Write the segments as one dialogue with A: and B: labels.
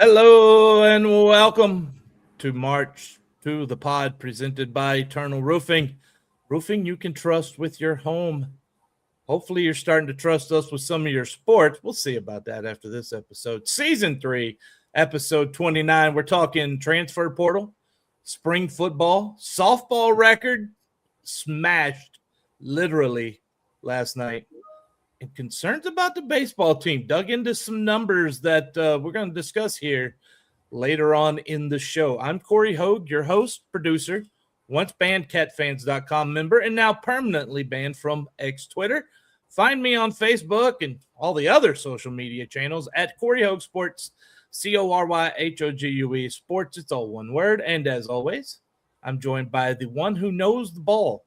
A: Hello and welcome to March to the pod presented by Eternal Roofing. Roofing you can trust with your home. Hopefully you're starting to trust us with some of your sports. We'll see about that after this episode. Season 3, episode 29. We're talking transfer portal, spring football, softball record smashed literally last night. And concerns about the baseball team. Dug into some numbers that we're going to discuss here later on in the show. I'm Cory Hogue, your host, producer, once banned catfans.com member, and now permanently banned from X Twitter. Find me on Facebook and all the other social media channels at Cory Hogue Sports, CoryHogue Sports. It's all one word. And as always, I'm joined by the one who knows the ball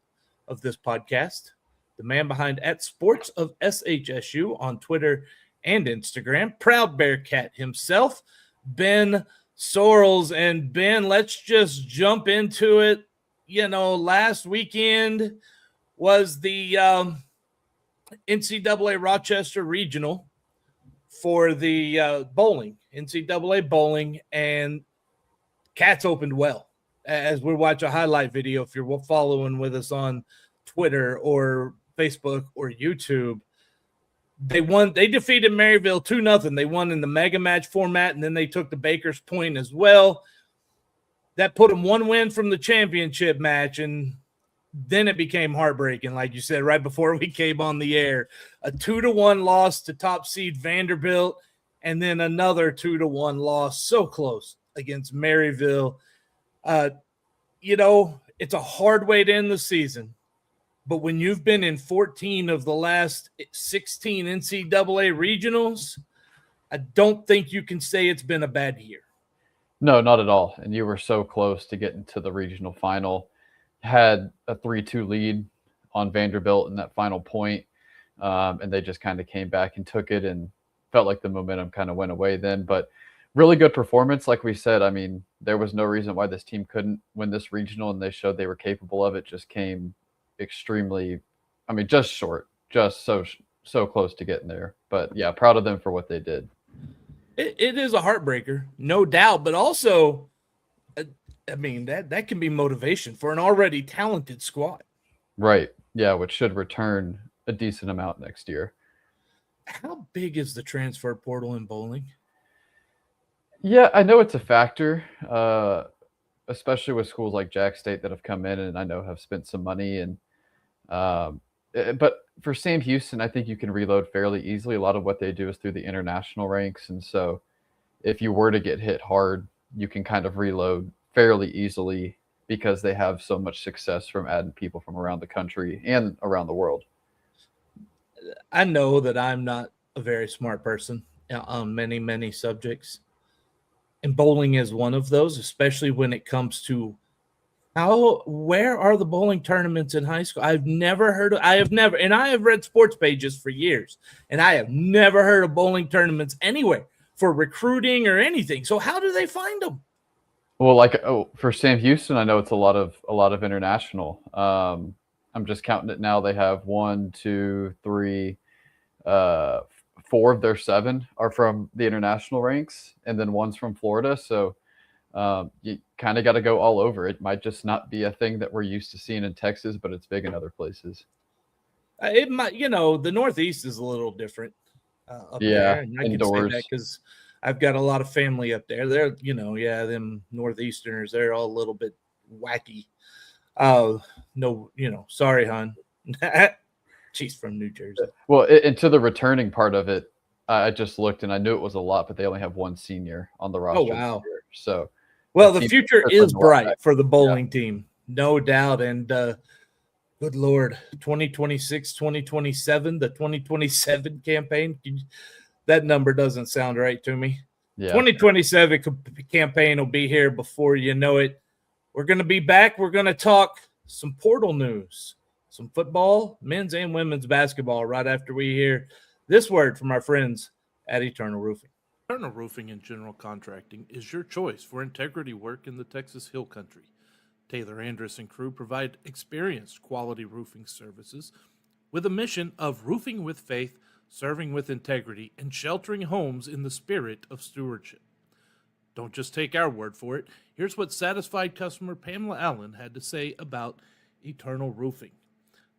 A: of this podcast, the man behind at Sports of SHSU on Twitter and Instagram, Proud Bearcat himself, Ben Sorrells. And Ben, let's just jump into it. You know, last weekend was the NCAA Rochester Regional for the bowling, NCAA bowling, and Cats opened well. As we watch a highlight video, if you're following with us on Twitter or Facebook or YouTube, they defeated Maryville 2-0. They won in the mega match format, and then they took the Baker's Point as well. That put them one win from the championship match, and then it became heartbreaking, like you said, right before we came on the air. A 2-1 loss to top seed Vanderbilt, and then another 2-1 loss, so close, against Maryville. It's a hard way to end the season. But when you've been in 14 of the last 16 NCAA regionals, I don't think you can say it's been a bad year.
B: No, not at all. And you were so close to getting to the regional final. Had a 3-2 lead on Vanderbilt in that final point, and they just kind of came back and took it, and felt like the momentum kind of went away then. But really good performance, like we said. I mean, there was no reason why this team couldn't win this regional, and they showed they were capable of it. Just came extremely, just short, just so close to getting there. But yeah, proud of them for what they did.
A: It is a heartbreaker, no doubt, but also, that can be motivation for an already talented squad.
B: Right. Yeah, which should return a decent amount next year.
A: How big is the transfer portal in bowling?
B: Yeah, I know it's a factor, especially with schools like Jack State that have come in and I know have spent some money. And but for Sam Houston, I think you can reload fairly easily. A lot of what they do is through the international ranks. And so if you were to get hit hard, you can kind of reload fairly easily because they have so much success from adding people from around the country and around the world.
A: I know that I'm not a very smart person on many, many subjects. And bowling is one of those, especially when it comes to where are the bowling tournaments in high school? I have read sports pages for years, and I have never heard of bowling tournaments anywhere for recruiting or anything. So how do they find them?
B: Well, for Sam Houston, I know it's a lot of international. I'm just counting it now. They have 1, 2, 3, 4 of their 7 are from the international ranks, and then one's from Florida. So you kind of got to go all over. It might just not be a thing that we're used to seeing in Texas, but it's big in other places.
A: It might, the Northeast is a little different up there. And I
B: indoors.
A: can say that because I've got a lot of family up there. They're, them Northeasterners, they're all a little bit wacky. Sorry, hon. She's from New Jersey.
B: Well, and to the returning part of it, I just looked and I knew it was a lot, but they only have one senior on the roster.
A: Oh, wow.
B: So,
A: well, the future is bright for the bowling team, no doubt. And good Lord, 2026, 2027, the 2027 campaign, that number doesn't sound right to me. Yeah. 2027 campaign will be here before you know it. We're going to be back. We're going to talk some portal news, some football, men's and women's basketball right after we hear this word from our friends at Eternal Roofing.
C: Eternal Roofing and General Contracting is your choice for integrity work in the Texas Hill Country. Taylor Andrus and crew provide experienced quality roofing services with a mission of roofing with faith, serving with integrity, and sheltering homes in the spirit of stewardship. Don't just take our word for it. Here's what satisfied customer Pamela Allen had to say about Eternal Roofing.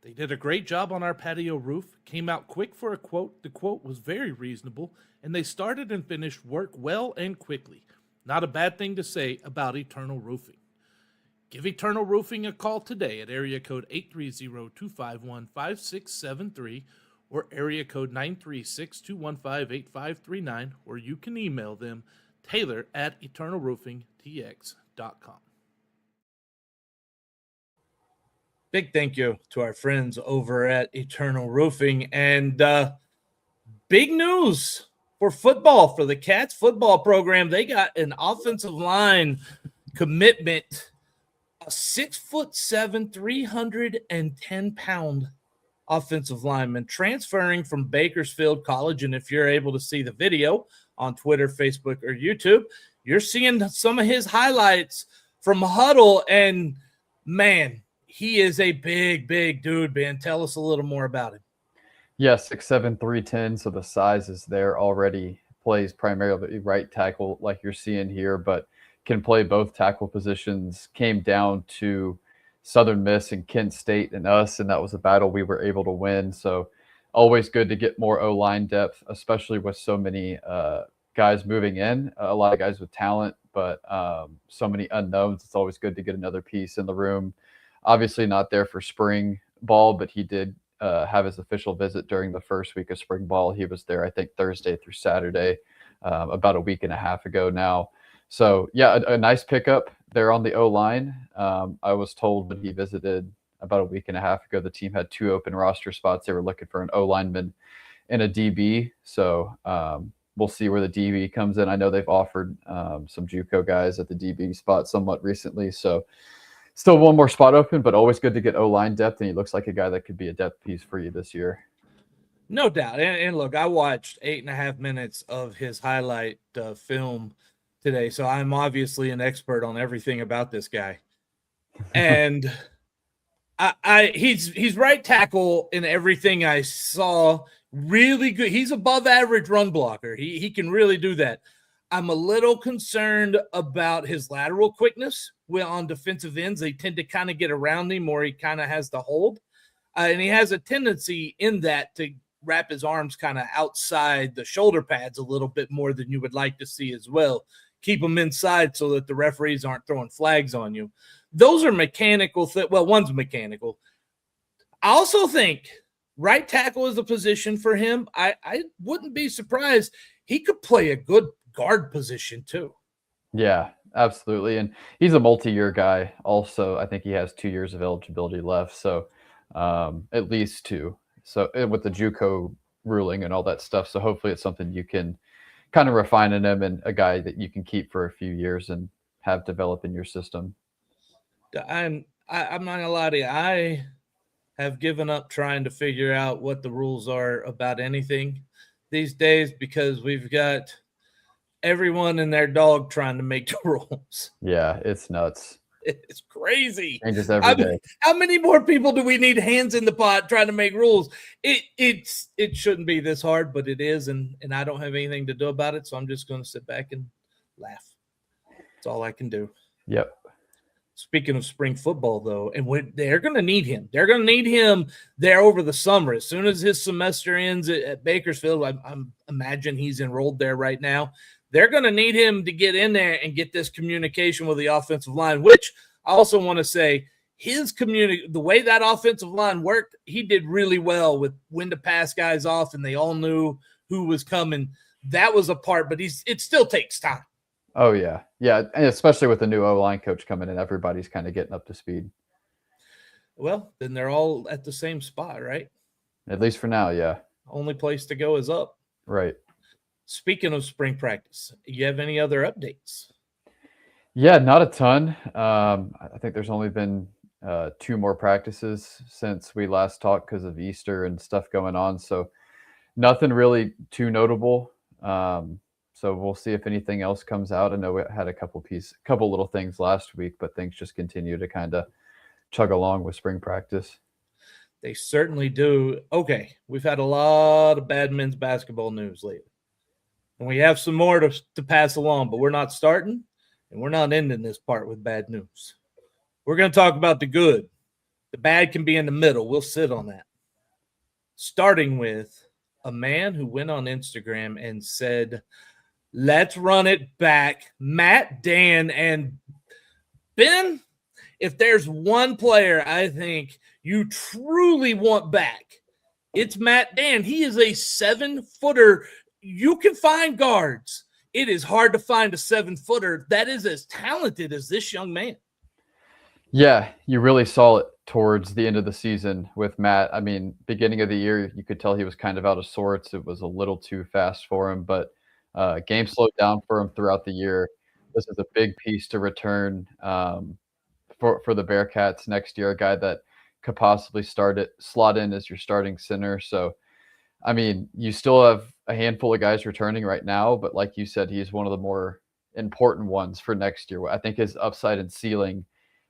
C: They did a great job on our patio roof, came out quick for a quote. The quote was very reasonable, and they started and finished work well and quickly. Not a bad thing to say about Eternal Roofing. Give Eternal Roofing a call today at area code 830-251-5673 or area code 936-215-8539, or you can email them taylor@eternalroofingtx.com.
A: Big thank you to our friends over at Eternal Roofing. And big news for football, for the Cats football program. They got an offensive line commitment, a 6'7", 310-pound offensive lineman transferring from Bakersfield College. And if you're able to see the video on Twitter, Facebook, or YouTube, you're seeing some of his highlights from Huddle. And, man, he is a big, big dude, Ben. Tell us a little more about him.
B: Yeah, 6'7", 310, so the size is there already. Plays primarily right tackle like you're seeing here, but can play both tackle positions. Came down to Southern Miss and Kent State and us, and that was a battle we were able to win. So always good to get more O-line depth, especially with so many guys moving in, a lot of guys with talent, but so many unknowns. It's always good to get another piece in the room. Obviously not there for spring ball, but he did have his official visit during the first week of spring ball. He was there, I think, Thursday through Saturday, about a week and a half ago now. So, yeah, a nice pickup there on the O-line. I was told when he visited about a week and a half ago, the team had 2 open roster spots. They were looking for an O-lineman and a DB. So we'll see where the DB comes in. I know they've offered some JUCO guys at the DB spot somewhat recently. So still one more spot open, but always good to get O-line depth, and he looks like a guy that could be a depth piece for you this year.
A: No doubt. And look, I watched 8.5 minutes of his highlight film today, so I'm obviously an expert on everything about this guy. And he's right tackle in everything I saw. Really good. He's above average run blocker. He can really do that. I'm a little concerned about his lateral quickness. On defensive ends, they tend to kind of get around him, or he kind of has the hold. And he has a tendency in that to wrap his arms kind of outside the shoulder pads a little bit more than you would like to see as well. Keep them inside so that the referees aren't throwing flags on you. Those are mechanical. Well, one's mechanical. I also think right tackle is a position for him. I wouldn't be surprised. He could play a good guard position too.
B: Yeah, absolutely. And he's a multi-year guy also. I think he has 2 years of eligibility left. So at least 2. So with the JUCO ruling and all that stuff. So hopefully it's something you can kind of refine in him, and a guy that you can keep for a few years and have develop in your system.
A: I'm not gonna lie to you. I have given up trying to figure out what the rules are about anything these days, because we've got everyone and their dog trying to make the rules.
B: Yeah, it's nuts.
A: It's crazy.
B: Changes every day.
A: How many more people do we need hands in the pot trying to make rules? It shouldn't be this hard, but it is, and I don't have anything to do about it, so I'm just going to sit back and laugh. That's all I can do.
B: Yep.
A: Speaking of spring football, though, and they're going to need him. They're going to need him there over the summer. As soon as his semester ends at Bakersfield, I imagine he's enrolled there right now. They're going to need him to get in there and get this communication with the offensive line, which I also want to say the way that offensive line worked, he did really well with when to pass guys off, and they all knew who was coming. That was a part, but it still takes time.
B: Oh, yeah. Yeah, and especially with the new O-line coach coming in, everybody's kind of getting up to speed.
A: Well, then they're all at the same spot, right?
B: At least for now, yeah.
A: Only place to go is up.
B: Right.
A: Speaking of spring practice, you have any other updates?
B: Yeah, not a ton. I think there's only been 2 more practices since we last talked because of Easter and stuff going on. So nothing really too notable. So we'll see if anything else comes out. I know we had a couple little things last week, but things just continue to kind of chug along with spring practice.
A: They certainly do. Okay, we've had a lot of bad men's basketball news lately. And we have some more to pass along, but we're not starting and we're not ending this part with bad news. We're going to talk about the good. The bad can be in the middle. We'll sit on that. Starting with a man who went on Instagram and said, let's run it back. Matt, Dan, and Ben, if there's one player I think you truly want back, it's Matt Dan. He is a 7-footer. You can find guards. It is hard to find a 7-footer that is as talented as this young man.
B: Yeah, you really saw it towards the end of the season with Matt. I mean, beginning of the year, you could tell he was kind of out of sorts. It was a little too fast for him, but game slowed down for him throughout the year. This is a big piece to return for the Bearcats next year, a guy that could possibly slot in as your starting center. So, I mean, you still have a handful of guys returning right now, but like you said, he's one of the more important ones for next year. I think his upside and ceiling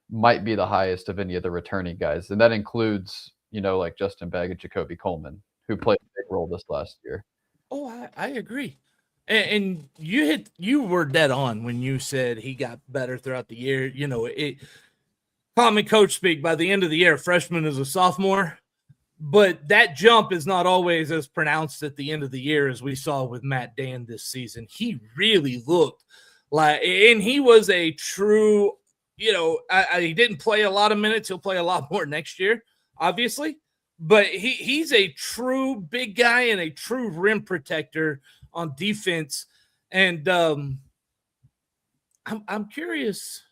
B: might be the highest of any of the returning guys. And that includes, like Justin Begg and Jacoby Coleman, who played a big role this last year.
A: Oh, I agree. And you were dead on when you said he got better throughout the year. Common coach speak, by the end of the year, freshman is a sophomore, but that jump is not always as pronounced at the end of the year as we saw with Matt Dan this season. He really looked like, and he was a true, he didn't play a lot of minutes. He'll play a lot more next year, obviously, but he's a true big guy and a true rim protector on defense. And I'm curious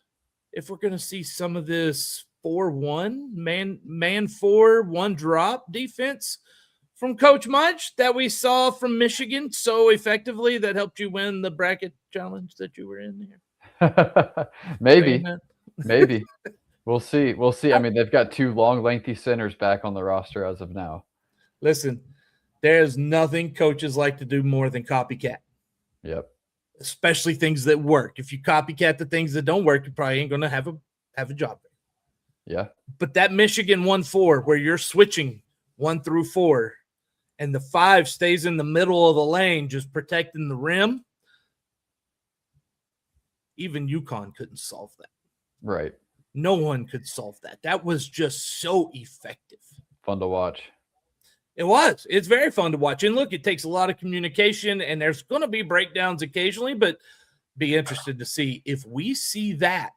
A: if we're going to see some of this 4-1 man 4-1 drop defense from Coach Munch that we saw from Michigan so effectively that helped you win the bracket challenge that you were in here.
B: Maybe. We'll see. I mean, they've got 2 long, lengthy centers back on the roster as of now.
A: Listen, there's nothing coaches like to do more than copycat.
B: Yep.
A: Especially things that work. If you copycat the things that don't work, you probably ain't going to have a job there.
B: Yeah.
A: But that Michigan 1-4 where you're switching 1 through 4 and the 5 stays in the middle of the lane just protecting the rim, even UConn couldn't solve that.
B: Right.
A: No one could solve that. That was just so effective.
B: Fun to watch.
A: It was. It's very fun to watch. And look, it takes a lot of communication, and there's going to be breakdowns occasionally, but be interested to see if we see that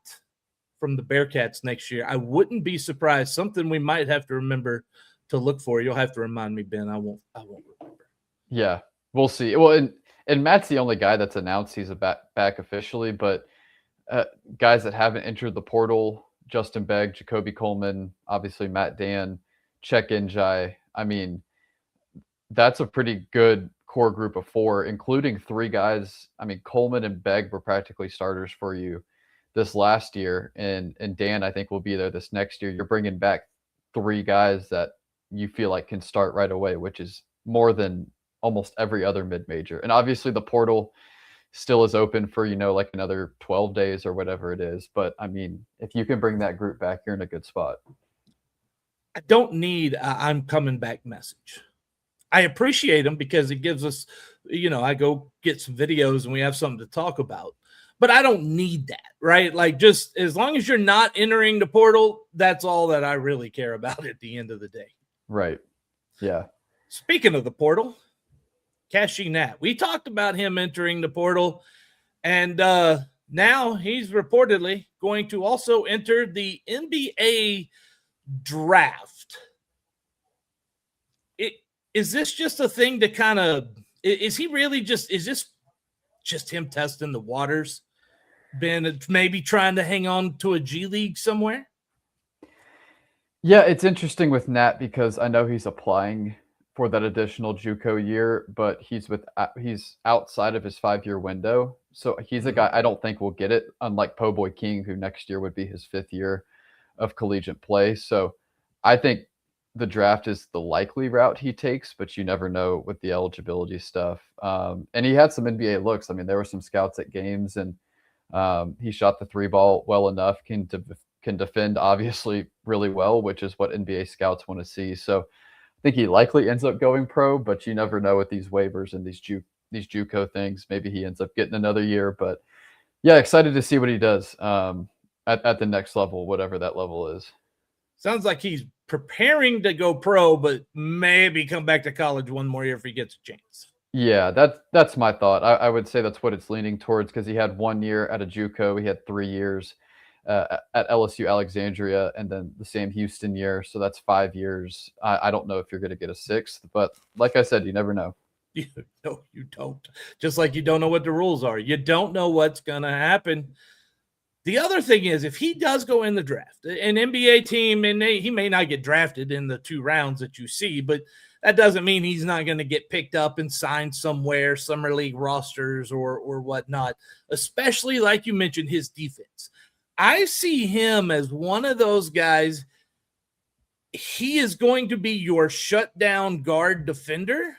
A: from the Bearcats next year. I wouldn't be surprised. Something we might have to remember to look for. You'll have to remind me, Ben. I won't remember.
B: Yeah, we'll see. Well, and Matt's the only guy that's announced he's back officially, but guys that haven't entered the portal, Justin Begg, Jacoby Coleman, obviously Matt Dan, Check Njai. I mean, that's a pretty good core group of 4, including 3 guys. I mean, Coleman and Begg were practically starters for you this last year, and Dan, I think, will be there this next year. You're bringing back 3 guys that you feel like can start right away, which is more than almost every other mid-major. And obviously the portal still is open for, like another 12 days or whatever it is. But I mean, if you can bring that group back, you're in a good spot.
A: I don't need a I'm coming back message. I appreciate them because it gives us, I go get some videos and we have something to talk about. But I don't need that, right? Like, just as long as you're not entering the portal, that's all that I really care about at the end of the day.
B: Right. Yeah.
A: Speaking of the portal, Cashy Nat. We talked about him entering the portal, and now he's reportedly going to also enter the NBA draft. Is this just a thing to kind of – is this just him testing the waters? Ben, maybe trying to hang on to a G League somewhere?
B: Yeah, it's interesting with Nat because I know he's applying for that additional JUCO year, but he's outside of his 5-year window. So he's a guy I don't think will get it, unlike Po Boy King, who next year would be his 5th year of collegiate play. So I think the draft is the likely route he takes, but you never know with the eligibility stuff. And he had some NBA looks. I mean, there were some scouts at games, and he shot the 3 ball well enough, can defend obviously really well, which is what NBA scouts want to see. So I think he likely ends up going pro, but you never know with these waivers and these these JUCO things. Maybe he ends up getting another year, but yeah, excited to see what he does at the next level, whatever that level is.
A: Sounds like he's preparing to go pro, but maybe come back to college one more year if he gets a chance.
B: Yeah, that's my thought. I would say that's what it's leaning towards because he had 1 year at a JUCO. He had 3 years at LSU Alexandria, and then the Sam Houston year. So that's 5 years. I don't know if you're going to get a sixth, but like I said, you never know.
A: No, you don't. Just like you don't know what the rules are. You don't know what's going to happen. The other thing is, if he does go in the draft, an NBA team, and he may not get drafted in the 2 rounds that you see, but that doesn't mean he's not going to get picked up and signed somewhere, summer league rosters or whatnot, especially like you mentioned, his defense. I see him as one of those guys. He is going to be your shutdown guard defender,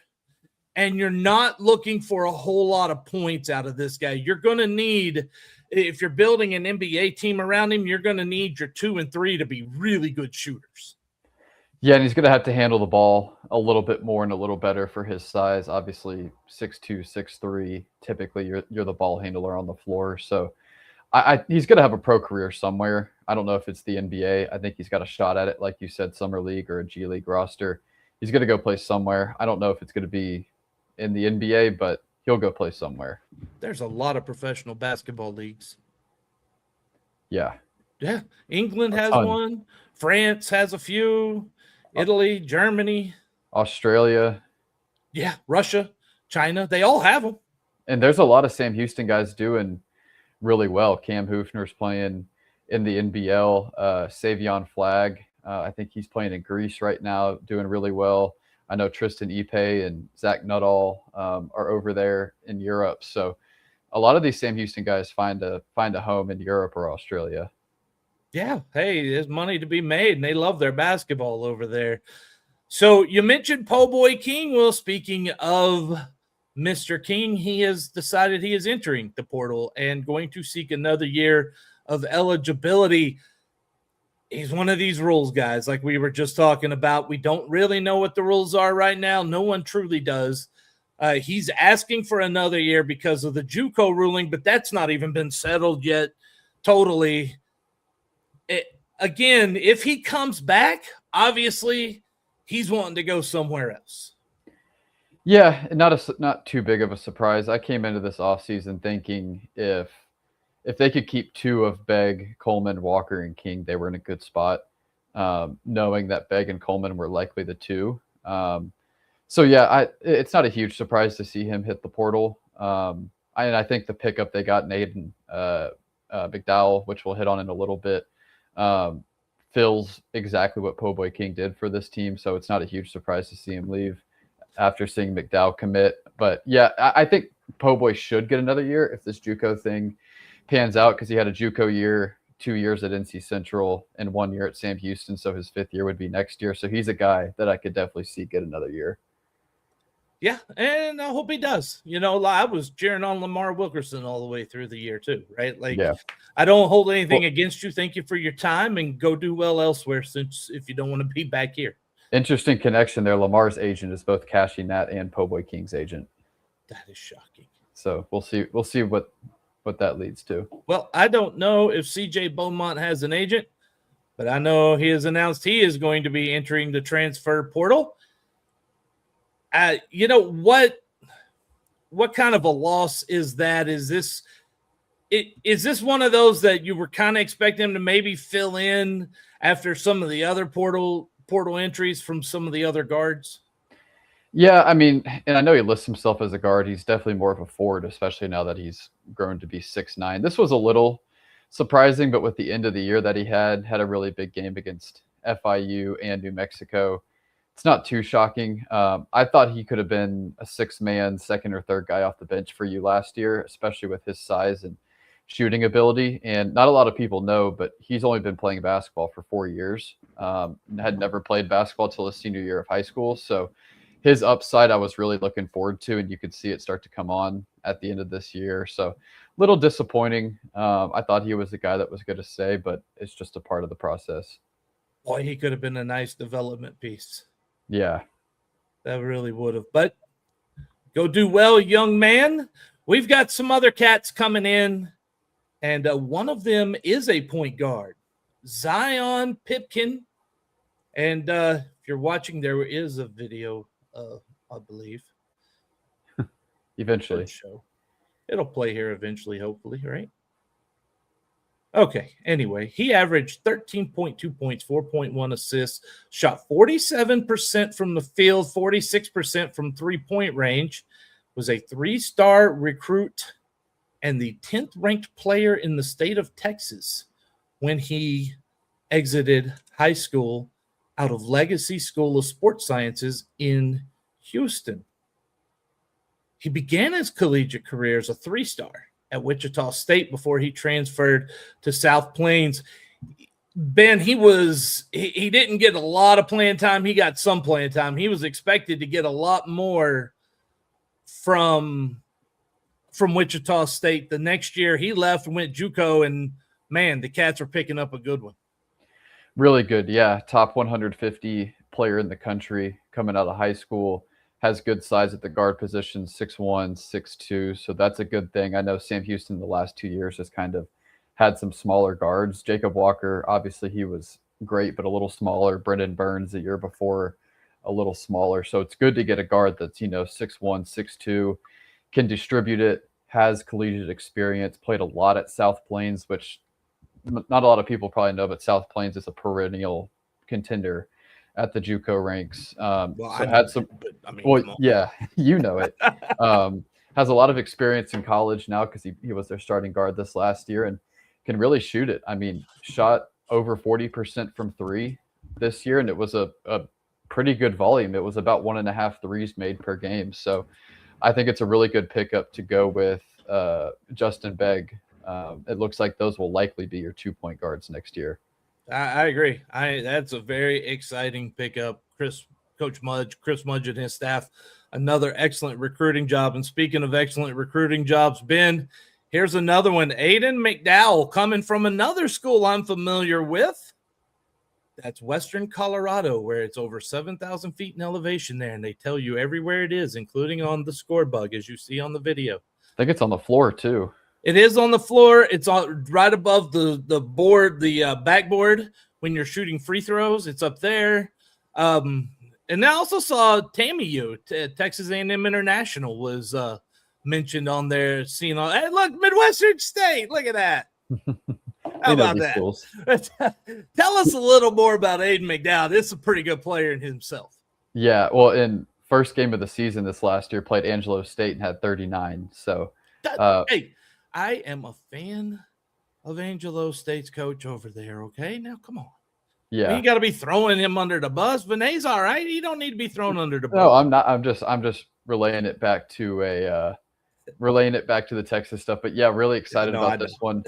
A: and you're not looking for a whole lot of points out of this guy. You're going to need, if you're building an NBA team around him, you're going to need your 2 and 3 to be really good shooters.
B: Yeah, and he's going to have to handle the ball a little bit more and a little better for his size. Obviously, 6'2", 6'3", typically you're the ball handler on the floor. So he's going to have a pro career somewhere. I don't know if it's the NBA. I think he's got a shot at it, like you said, summer league or a G League roster. He's going to go play somewhere. I don't know if it's going to be in the NBA, but he'll go play somewhere.
A: There's a lot of professional basketball leagues.
B: Yeah.
A: Yeah. England has one. France has a few. Italy, Germany.
B: Australia.
A: Yeah. Russia, China. They all have them.
B: And there's a lot of Sam Houston guys doing really well. Cam Hoofner's playing in the NBL. Savion Flagg, I think he's playing in Greece right now, doing really well. I know Tristan Ipe and Zach Nuttall are over there in Europe. So a lot of these Sam Houston guys find a home in Europe or Australia.
A: Yeah. Hey, there's money to be made, and they love their basketball over there. So you mentioned Po Boy King. Well, speaking of Mr. King, he has decided he is entering the portal and going to seek another year of eligibility. He's one of these rules guys, like we were just talking about. We don't really know what the rules are right now. No one truly does. He's asking for another year because of the JUCO ruling, but that's not even been settled yet totally. Again, if he comes back, obviously he's wanting to go somewhere else.
B: Yeah, not too big of a surprise. I came into this offseason thinking if they could keep 2 of Begg, Coleman, Walker, and King, they were in a good spot, knowing that Begg and Coleman were likely the 2. So, yeah, it's not a huge surprise to see him hit the portal. I think the pickup they got, Naden McDowell, which we'll hit on in a little bit, fills exactly what Po Boy King did for this team. So it's not a huge surprise to see him leave after seeing McDowell commit. But, yeah, I think Po Boy should get another year if this JUCO thing pans out, because he had a JUCO year, 2 years at NC Central, and 1 year at Sam Houston. So his 5th year would be next year. So he's a guy that I could definitely see get another year.
A: Yeah, and I hope he does. You know, I was cheering on Lamar Wilkerson all the way through the year too, right? Like, yeah. I don't hold anything against you. Thank you for your time, and go do well elsewhere, since if you don't want to be back here.
B: Interesting connection there. Lamar's agent is both Cashy Nat and Po Boy King's agent.
A: That is shocking.
B: So we'll see what that leads to.
A: Well, I don't know if CJ Beaumont has an agent, but I know he has announced he is going to be entering the transfer portal. You know, what kind of a loss is that? Is this one of those that you were kind of expecting him to maybe fill in after some of the other portal entries from some of the other guards?
B: Yeah, I mean, and I know he lists himself as a guard. He's definitely more of a forward, especially now that he's grown to be 6'9". This was a little surprising, but with the end of the year that he had a really big game against FIU and New Mexico, it's not too shocking. I thought he could have been a 6-man, second or third guy off the bench for you last year, especially with his size and shooting ability. And not a lot of people know, but he's only been playing basketball for 4 years. Had never played basketball till his senior year of high school. So his upside I was really looking forward to, and you could see it start to come on at the end of this year. So a little disappointing. I thought he was the guy that was going to stay, but it's just a part of the process.
A: Boy, he could have been a nice development piece.
B: Yeah.
A: That really would have. But Go do well, young man. We've got some other cats coming in, and one of them is a point guard, Zion Pipkin. And if you're watching, there is a video, I believe.
B: Eventually.
A: Show. It'll play here eventually, hopefully, right? Okay, anyway, he averaged 13.2 points, 4.1 assists, shot 47% from the field, 46% from three-point range, was a three-star recruit and the 10th ranked player in the state of Texas when he exited high school out of Legacy School of Sports Sciences in Houston. He began his collegiate career as a three-star at Wichita State before he transferred to South Plains. Ben, he didn't get a lot of playing time. He got some playing time. He was expected to get a lot more from Wichita State. The next year he left and went JUCO, and man, the Cats are picking up a good one.
B: Really good. Yeah. Top 150 player in the country coming out of high school. Has good size at the guard position, 6'1", 6'2". So that's a good thing. I know Sam Houston the last 2 years has kind of had some smaller guards. Jacob Walker, obviously he was great, but a little smaller. Brendan Burns the year before, a little smaller. So it's good to get a guard that's, 6'1", 6'2", can distribute it, has collegiate experience, played a lot at South Plains, which not a lot of people probably know, but South Plains is a perennial contender at the JUCO ranks. Yeah, you know it. Has a lot of experience in college now because he was their starting guard this last year and can really shoot it. I mean, shot over 40% from three this year, and it was a pretty good volume. It was about 1.5 threes made per game. So I think it's a really good pickup to go with Justin Begg. It looks like those will likely be your 2-point guards next year.
A: I agree. That's a very exciting pickup. Coach Mudge, Chris Mudge and his staff, another excellent recruiting job. And speaking of excellent recruiting jobs, Ben, here's another one. Aiden McDowell coming from another school I'm familiar with. That's Western Colorado, where it's over 7,000 feet in elevation there. And they tell you everywhere it is, including on the score bug, as you see on the video.
B: I think it's on the floor too.
A: It is on the floor. It's on right above the board, the backboard when you're shooting free throws. It's up there. And I also saw TAMU, Texas A&M International, was mentioned on there. Seeing all, hey, look, Midwestern State. Look at that. How about that? Tell us a little more about Aiden McDowell. This is a pretty good player in himself.
B: Yeah, well, in first game of the season this last year, played Angelo State and had 39. So,
A: hey. I am a fan of Angelo State's coach over there, okay? Now, come on.
B: Yeah.
A: You got to be throwing him under the bus. Vinay's all right. He don't need to be thrown under the bus.
B: No, I'm not. I'm just relaying it back to the Texas stuff. But, yeah, really excited about this one.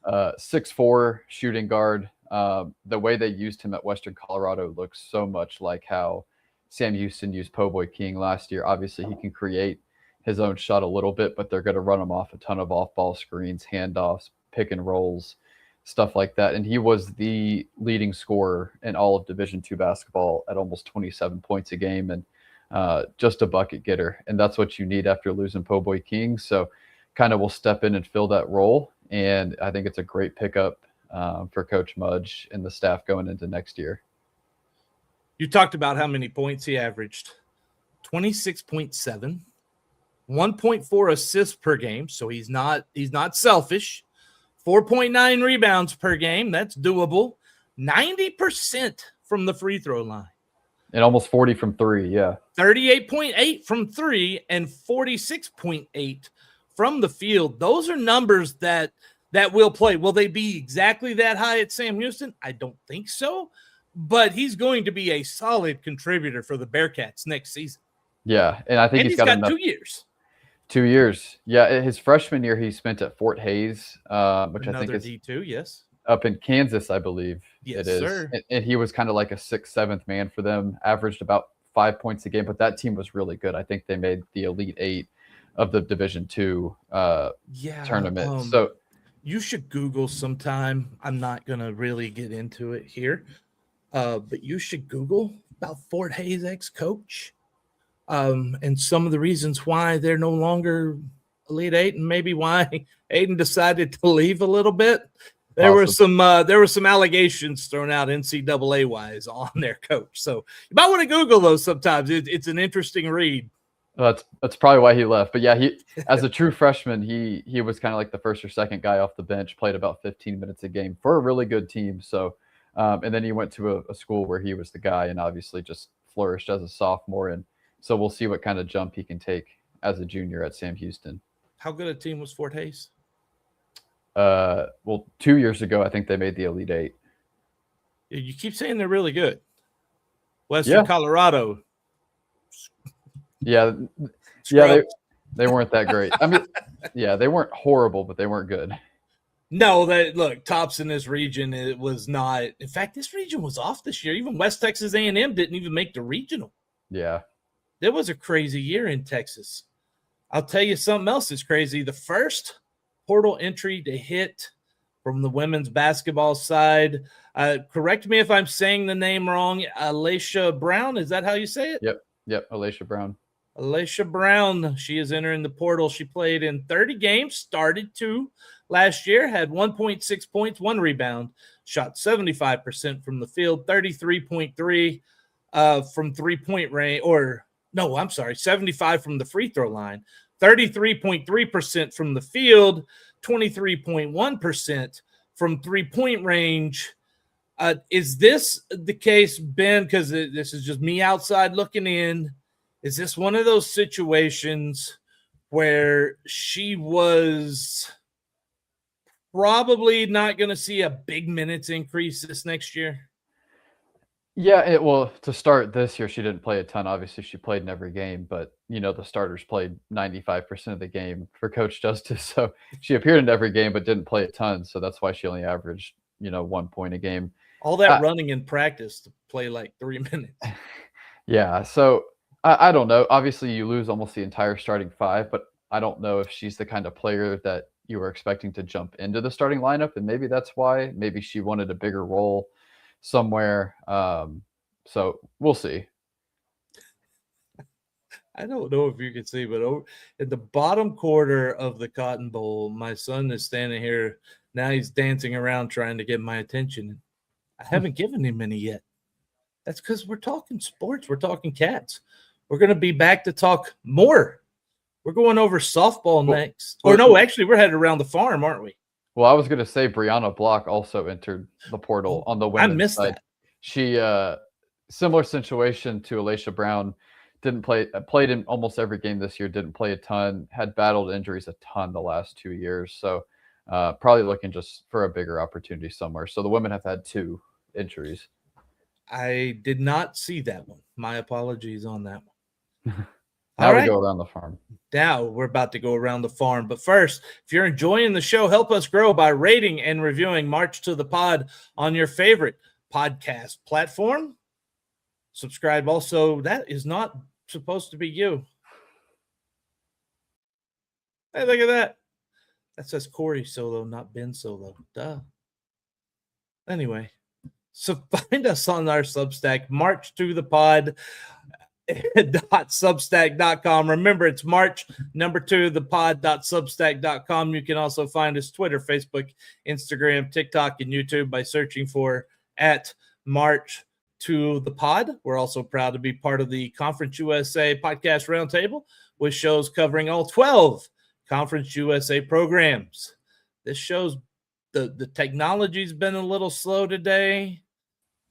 B: 6'4" shooting guard. The way they used him at Western Colorado looks so much like how Sam Houston used Po Boy King last year. Obviously, he can create his own shot a little bit, but they're going to run him off a ton of off-ball screens, handoffs, pick and rolls, stuff like that. And he was the leading scorer in all of Division II basketball at almost 27 points a game and just a bucket getter. And that's what you need after losing Po Boy King. So kind of will step in and fill that role. And I think it's a great pickup for Coach Mudge and the staff going into next year.
A: You talked about how many points he averaged. 26.7. 1.4 assists per game, so he's not selfish. 4.9 rebounds per game, that's doable. 90% from the free throw line.
B: And almost 40 from three, yeah.
A: 38.8 from three and 46.8 from the field. Those are numbers that will play. Will they be exactly that high at Sam Houston? I don't think so, but he's going to be a solid contributor for the Bearcats next season.
B: Yeah, and I think
A: he's got enough. 2 years.
B: 2 years. Yeah, his freshman year he spent at Fort Hays, which
A: another
B: I think is
A: D2, yes.
B: Up in Kansas, I believe.
A: Yes,
B: it is.
A: Sir.
B: And he was kind of like a 6th, 7th man for them, averaged about 5 points a game, but that team was really good. I think they made the Elite 8 of the Division II tournament. So
A: you should Google sometime. I'm not going to really get into it here, but you should Google about Fort Hays ex-coach. and some of the reasons why they're no longer Elite Eight, and maybe why Aiden decided to leave a little bit. There were some allegations thrown out NCAA wise on their coach, so you might want to Google those sometimes. It's an interesting read.
B: That's probably why he left. But yeah, he as a true freshman, he was kind of like the first or second guy off the bench, played about 15 minutes a game for a really good team. So, and then he went to a school where he was the guy, and obviously just flourished as a sophomore. And so we'll see what kind of jump he can take as a junior at Sam Houston.
A: How good a team was Fort Hays?
B: Well, 2 years ago, I think they made the Elite Eight.
A: You keep saying they're really good. Western Colorado.
B: Yeah, they weren't that great. I mean, yeah, they weren't horrible, but they weren't good.
A: No, tops in this region, it was not. In fact, this region was off this year. Even West Texas A&M didn't even make the regional.
B: Yeah.
A: There was a crazy year in Texas. I'll tell you something else that's crazy. The first portal entry to hit from the women's basketball side, correct me if I'm saying the name wrong, Alaisha Brown, is that how you say it?
B: Yep, Alaisha Brown.
A: Alaisha Brown, she is entering the portal. She played in 30 games, started 2 last year, had 1.6 points, 1 rebound, shot 75% from the field, 33.3 from three-point range, 75 from the free throw line, 33.3% from the field, 23.1% from three-point range. Is this the case, Ben, because this is just me outside looking in, is this one of those situations where she was probably not going to see a big minutes increase this next year?
B: Yeah, well, to start this year, she didn't play a ton. Obviously, she played in every game, but, the starters played 95% of the game for Coach Justice. So she appeared in every game, but didn't play a ton. So that's why she only averaged, 1 point a game.
A: All that running in practice to play like 3 minutes.
B: Yeah, so I don't know. Obviously, you lose almost the entire starting 5, but I don't know if she's the kind of player that you were expecting to jump into the starting lineup, and maybe that's why. Maybe she wanted a bigger role somewhere. So we'll see.
A: I don't know if you can see, but over in the bottom quarter of the Cotton Bowl, my son is standing here. Now he's dancing around trying to get my attention. I haven't given him any yet. That's because we're talking sports. We're talking Cats. We're going to be back to talk more. We're going over softball next. Or no, actually, we're headed around the farm, aren't we?
B: Well, I was going to say Brianna Block also entered the portal on the women's
A: I missed
B: side.
A: That.
B: She, similar situation to Alaisha Brown, played in almost every game this year, didn't play a ton, had battled injuries a ton the last 2 years. So probably looking just for a bigger opportunity somewhere. So the women have had 2 injuries.
A: I did not see that one. My apologies on that one.
B: Now we go around the farm.
A: Now we're about to go around the farm. But first, if you're enjoying the show, help us grow by rating and reviewing March to the Pod on your favorite podcast platform. Subscribe also. That is not supposed to be you. Hey, look at that. That says Cory Solo, not Ben Solo. Duh. Anyway, so find us on our Substack, March to the Pod. .substack.com. Remember, it's March #2 the pod.substack.com. You can also find us Twitter, Facebook, Instagram, TikTok, and YouTube by searching for @March to the Pod. We're also proud to be part of the Conference USA Podcast Roundtable, with shows covering all 12 Conference USA programs. This show's the technology's been a little slow today.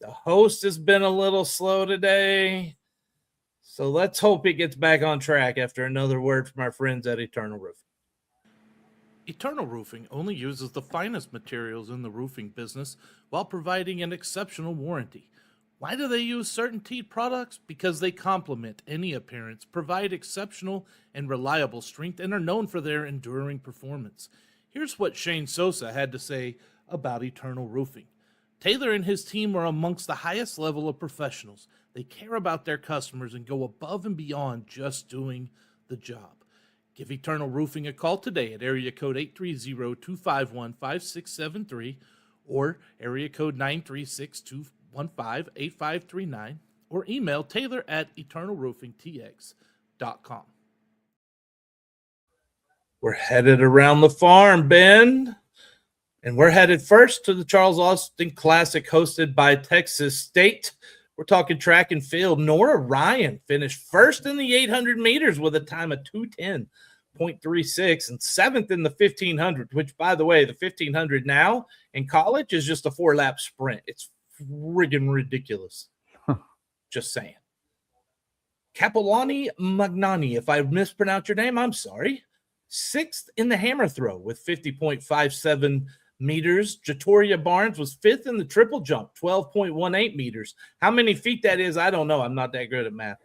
A: The host has been a little slow today. So let's hope it gets back on track after another word from our friends at Eternal Roofing.
C: Eternal Roofing only uses the finest materials in the roofing business while providing an exceptional warranty. Why do they use CertainTeed products? Because they complement any appearance, provide exceptional and reliable strength, and are known for their enduring performance. Here's what Shane Sosa had to say about Eternal Roofing. Taylor and his team are amongst the highest level of professionals. They care about their customers and go above and beyond just doing the job. Give Eternal Roofing a call today at area code 830-251-5673 or area code 936-215-8539, or email Taylor at eternalroofingtx.com.
A: We're headed around the farm, Ben. And we're headed first to the Charles Austin Classic hosted by Texas State. We're talking track and field. Nora Ryan finished first in the 800 meters with a time of 2:10.36 and seventh in the 1500, which, by the way, the 1500 now in college is just a 4-lap sprint. It's friggin' ridiculous. Just saying. Capolani Magnani, if I mispronounced your name, I'm sorry. Sixth in the hammer throw with 50.57 meters. Jatoria Barnes was fifth in the triple jump, 12.18 meters. How many feet that is, I don't know. I'm not that good at math.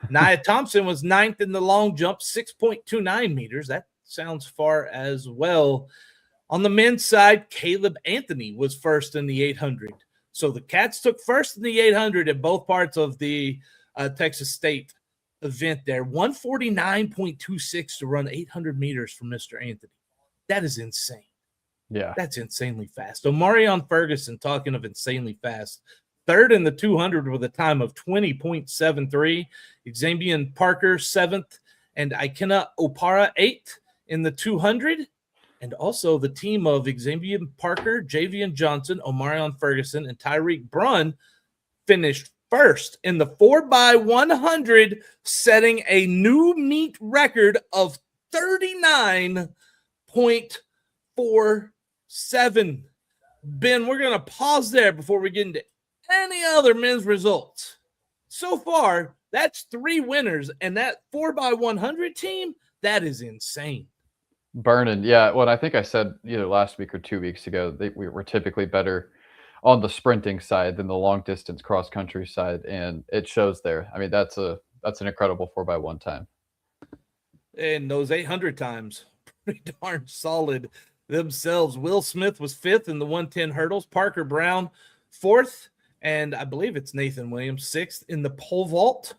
A: Nia Thompson was ninth in the long jump, 6.29 meters. That sounds far as well. On the men's side, Caleb Anthony was first in the 800. So the Cats took first in the 800 at both parts of the Texas State event there. 149.26 to run 800 meters for Mr. Anthony. That is insane.
B: Yeah.
A: That's insanely fast. Omarion Ferguson, talking of insanely fast, third in the 200 with a time of 20.73. Xavier Parker, seventh, and Ikena Opara, eighth in the 200. And also the team of Xavier Parker, Javian Johnson, Omarion Ferguson, and Tyreek Brunn finished first in the 4x100, setting a new meet record of 39.47. Ben, we're going to pause there before we get into any other men's results. So far, that's 3 winners, and that 4x100 team, that is insane.
B: Burning. Yeah. Well, I think I said either last week or 2 weeks ago, we were typically better on the sprinting side than the long distance cross country side. And it shows there. I mean, that's an incredible 4x1 time.
A: And those 800 times, pretty darn solid themselves. Will Smith was fifth in the 110 hurdles. Parker Brown, fourth. And I believe it's Nathan Williams, sixth in the pole vault.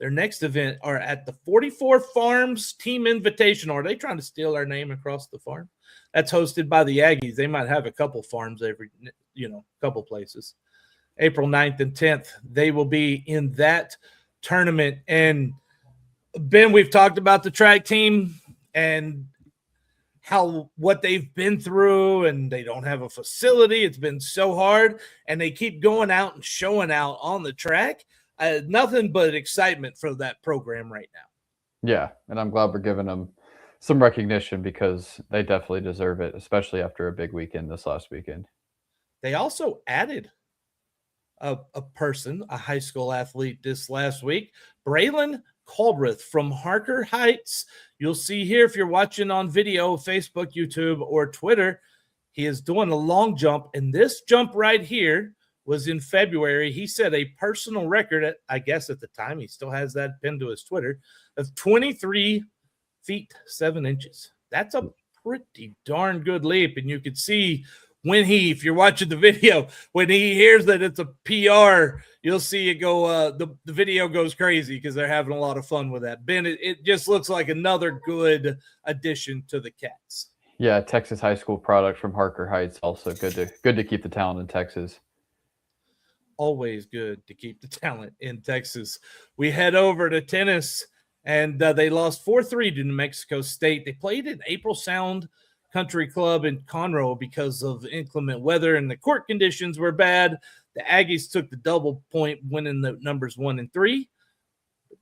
A: Their next event are at the 44 Farms Team Invitational. Are they trying to steal our name across the farm? That's hosted by the Aggies. They might have a couple farms every, couple places. April 9th and 10th, they will be in that tournament. And Ben, we've talked about the track team and what they've been through, and they don't have a facility. It's been so hard, and they keep going out and showing out on the track. Nothing but excitement for that program right now.
B: Yeah, and I'm glad we're giving them some recognition because they definitely deserve it, especially after a big weekend this last weekend.
A: They also added a person, a high school athlete this last week, Braylon Culbreth from Harker Heights. You'll see here if you're watching on video, Facebook, YouTube, or Twitter, he is doing a long jump, and this jump right here was in February. He set a personal record, I guess at the time, he still has that pinned to his Twitter, of 23 feet 7 inches. That's a pretty darn good leap, and you could see when if you're watching the video, when he hears that it's a PR, you'll see it go, the video goes crazy because they're having a lot of fun with that. Ben, it just looks like another good addition to the Cats.
B: Yeah, Texas high school product from Harker Heights. Also good to keep the talent in Texas.
A: Always good to keep the talent in Texas. We head over to tennis, and they lost 4-3 to New Mexico State. They played at April Sound Country Club in Conroe because of inclement weather, and the court conditions were bad. The Aggies took the double point, winning the numbers 1 and 3.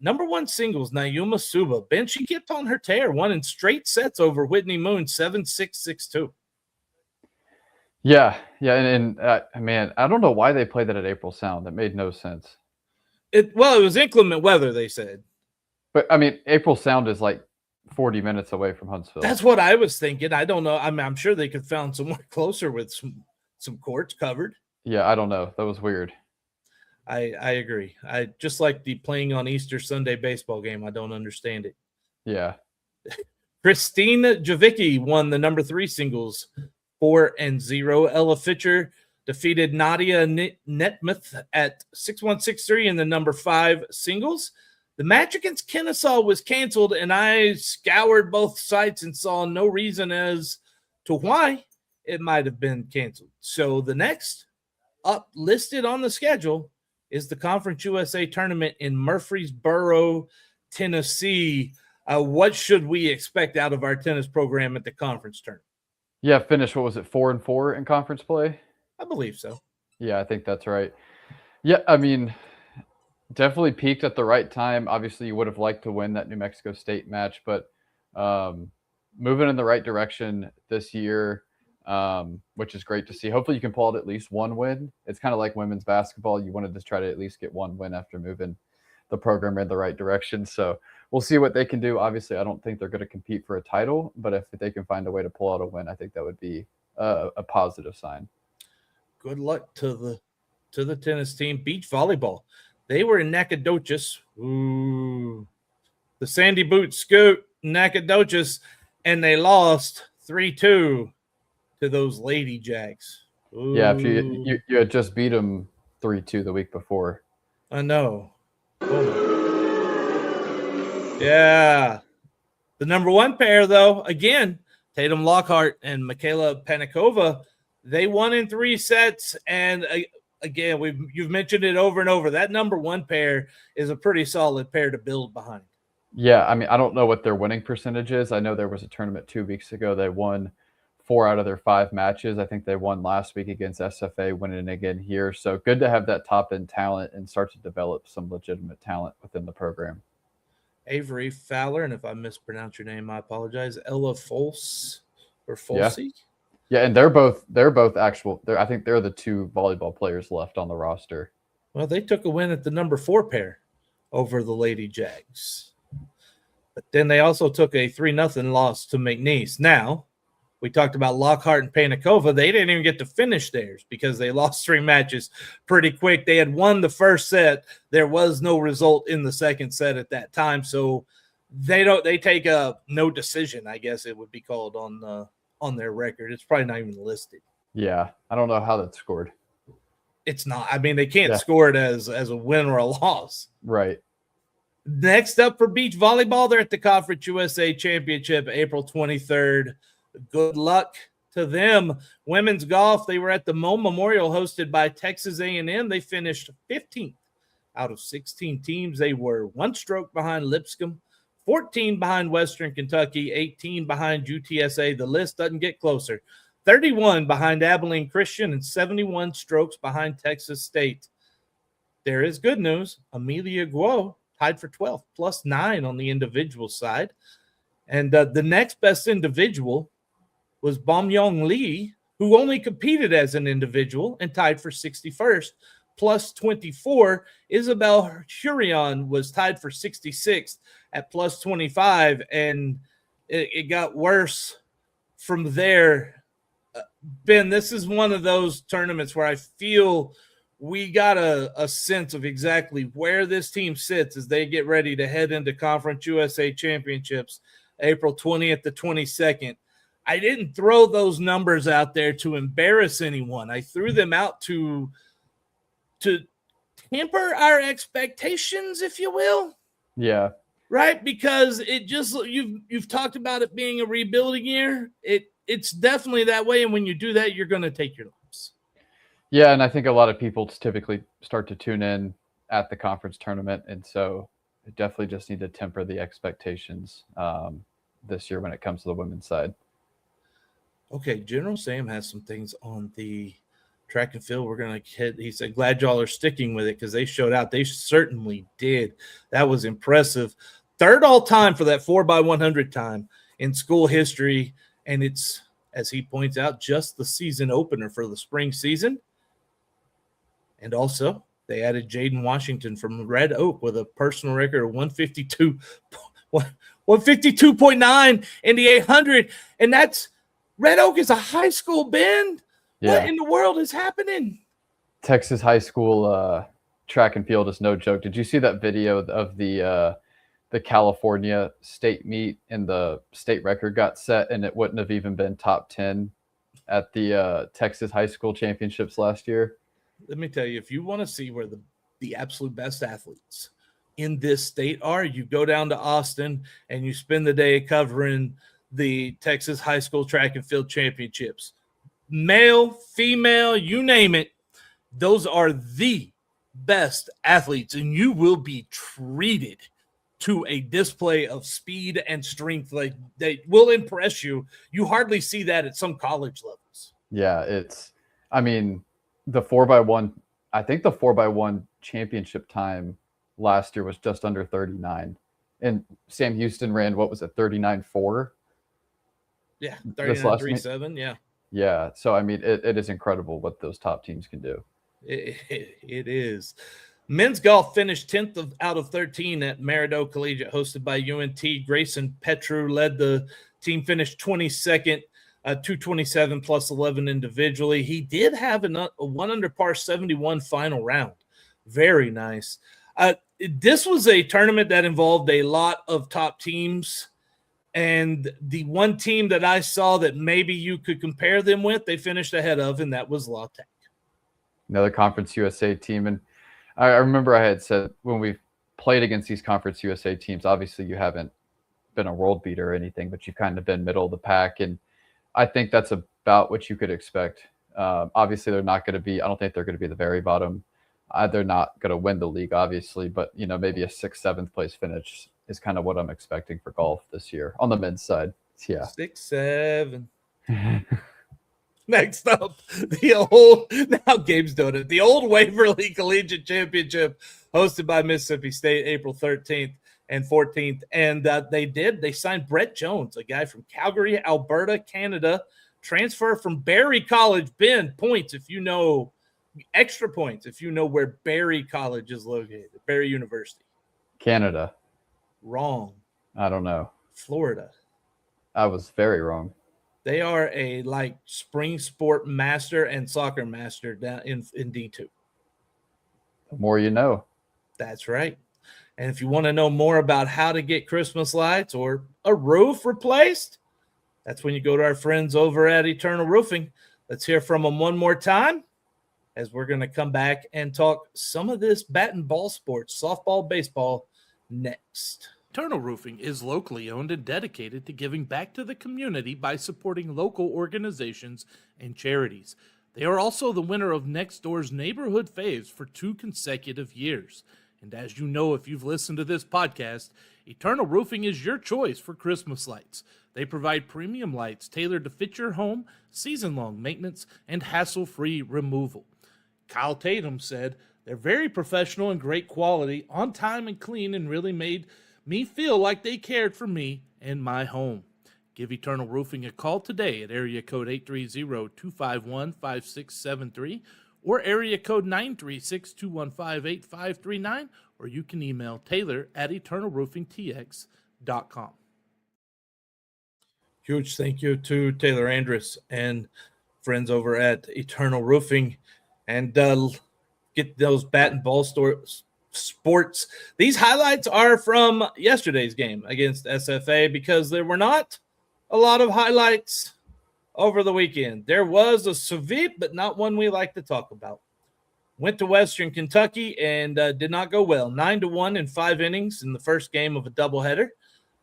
A: Number one singles, Naima Suba. Ben, she kept on her tear, won in straight sets over Whitney Moon, 7-6, 6-2.
B: Yeah, and man, I don't know why they played that at April Sound. That made no sense.
A: It was inclement weather, they said.
B: But, I mean, April Sound is like 40 minutes away from Huntsville.
A: That's what I was thinking. I don't know. I'm sure they could found somewhere closer with some courts covered.
B: Yeah, I don't know. That was weird.
A: I agree. I just like the playing on Easter Sunday baseball game. I don't understand it.
B: Yeah.
A: Christine Javicki won the number 3 singles 4-0. Ella Fitcher defeated Nadia Netmeth at 6-1, 6-3 in the number 5 singles. The match against Kennesaw was canceled, and I scoured both sites and saw no reason as to why it might have been canceled. So the next up listed on the schedule is the Conference USA tournament in Murfreesboro, Tennessee. What should we expect out of our tennis program at the conference tournament?
B: Yeah, finished, what was it, 4-4 in conference play?
A: I believe so.
B: Yeah, I think that's right. Yeah, I mean, definitely peaked at the right time. Obviously, you would have liked to win that New Mexico State match, but moving in the right direction this year, which is great to see. Hopefully, you can pull out at least one win. It's kind of like women's basketball. You wanted to try to at least get one win after moving the program in the right direction. So we'll see what they can do. Obviously, I don't think they're going to compete for a title, but if they can find a way to pull out a win, I think that would be a positive sign.
A: Good luck to the tennis team. Beach volleyball. They were in Nacogdoches. Ooh. The Sandy Boot Scoot, Nacogdoches, and they lost 3-2 to those Lady Jacks. Ooh.
B: Yeah, if you had just beat them 3-2 the week before.
A: I know. Yeah. The number one pair, though, again, Tatum Lockhart and Michaela Panikova, they won in 3 sets. And again, you've mentioned it over and over. That number one pair is a pretty solid pair to build behind.
B: Yeah, I mean, I don't know what their winning percentage is. I know there was a tournament 2 weeks ago. They won 4 out of their 5 matches. I think they won last week against SFA, winning again here. So good to have that top-end talent and start to develop some legitimate talent within the program.
A: Avery Fowler, and if I mispronounce your name, I apologize. Ella Folse or Folsey?
B: Yeah, and they're both actual. I think they're the 2 volleyball players left on the roster.
A: Well, they took a win at the number 4 pair over the Lady Jags. But then they also took a 3-0 loss to McNeese. Now, we talked about Lockhart and Panikova. They didn't even get to finish theirs because they lost 3 matches pretty quick. They had won the first set. There was no result in the second set at that time. So they take a no decision, I guess it would be called on their record. It's probably not even listed.
B: Yeah, I don't know how that's scored.
A: It's not. I mean, they can't score it as a win or a loss.
B: Right.
A: Next up for beach volleyball, they're at the Conference USA Championship, April 23rd. Good luck to them. Women's golf, they were at the Mo Memorial hosted by Texas A&M. They finished 15th out of 16 teams. They were 1 stroke behind Lipscomb, 14 behind Western Kentucky, 18 behind UTSA. The list doesn't get closer. 31 behind Abilene Christian and 71 strokes behind Texas State. There is good news. Amelia Guo tied for 12th, plus 9 on the individual side. And the next best individual was Bom-Yong Lee, who only competed as an individual and tied for 61st, plus 24. Isabel Hurion was tied for 66th at plus 25, and it got worse from there. Ben, this is one of those tournaments where I feel we got a sense of exactly where this team sits as they get ready to head into Conference USA Championships, April 20th to 22nd. I didn't throw those numbers out there to embarrass anyone. I threw them out to temper our expectations, if you will.
B: Yeah.
A: Right? Because it just you've talked about it being a rebuilding year. It's definitely that way, and when you do that, you're going to take your lumps.
B: Yeah, and I think a lot of people typically start to tune in at the conference tournament, and so we definitely just need to temper the expectations this year when it comes to the women's side.
A: Okay, General Sam has some things on the track and field we're going to hit. He said, glad y'all are sticking with it because they showed out. They certainly did. That was impressive. 3rd all-time for that 4x100 time in school history, and it's, as he points out, just the season opener for the spring season. And also, they added Jaden Washington from Red Oak with a personal record of 152.9 in the 800, and that's Red Oak is a high school, Ben. Yeah. What in the world is happening?
B: Texas high school track and field is no joke. Did you see that video of the California state meet and the state record got set and it wouldn't have even been top 10 at the Texas high school championships last year?
A: Let me tell you, if you want to see where the absolute best athletes in this state are, you go down to Austin and you spend the day covering the Texas high school track and field championships. Male, female, you name it. Those are the best athletes, and you will be treated to a display of speed and strength. Like, they will impress you. You hardly see that at some college levels.
B: Yeah, the 4x1, I think the 4x1 championship time last year was just under 39. And Sam Houston ran, what was it, 39.4?
A: Yeah,
B: This last meet?
A: 39.37, yeah.
B: Yeah, so it is incredible what those top teams can do.
A: It is. Men's golf finished 10th out of 13 at Maridoe Collegiate, hosted by UNT. Grayson Petru led the team, finished 22nd, 227 plus 11 individually. He did have a 1 under par 71 final round. Very nice. This was a tournament that involved a lot of top teams. And the one team that I saw that maybe you could compare them with, they finished ahead of, and that was La Tech.
B: Another Conference USA team. And I remember I had said when we've played against these Conference USA teams, obviously you haven't been a world beater or anything, but you've kind of been middle of the pack. And I think that's about what you could expect. Obviously, they're not going to be – I don't think they're going to be the very bottom. They're not going to win the league, obviously, but, maybe a 6th, 7th place finish is kind of what I'm expecting for golf this year on the men's side. Yeah.
A: 6, 7. Next up, now Gabe's doing it, the old Waverly Collegiate Championship hosted by Mississippi State, April 13th and 14th. And they signed Brett Jones, a guy from Calgary, Alberta, Canada, transfer from Barry College. Ben, points if you know, extra points if you know where Barry College is located, Barry University.
B: Canada.
A: Wrong.
B: I don't know.
A: Florida.
B: I was very wrong.
A: They are a spring sport master and soccer master down in D2.
B: The more you know.
A: That's right. And if you want to know more about how to get Christmas lights or a roof replaced, that's when you go to our friends over at Eternal Roofing. Let's hear from them one more time as we're going to come back and talk some of this bat and ball sports, softball, baseball, next.
C: Eternal Roofing is locally owned and dedicated to giving back to the community by supporting local organizations and charities. They are also the winner of Next Door's Neighborhood Faves for 2 consecutive years. And as you know, if you've listened to this podcast, Eternal Roofing is your choice for Christmas lights. They provide premium lights tailored to fit your home, season-long maintenance, and hassle-free removal. Kyle Tatum said, "They're very professional and great quality, on time and clean, and really made me feel like they cared for me and my home." Give Eternal Roofing a call today at area code 830-251-5673 or area code 936-215-8539, or you can email taylor@eternalroofingtx.com.
A: Huge thank you to Taylor Andrus and friends over at Eternal Roofing. And get those bat and ball sports. These highlights are from yesterday's game against SFA because there were not a lot of highlights over the weekend. There was a sweep, but not one we like to talk about. Went to Western Kentucky and did not go well. 9-1 in 5 innings in the first game of a doubleheader,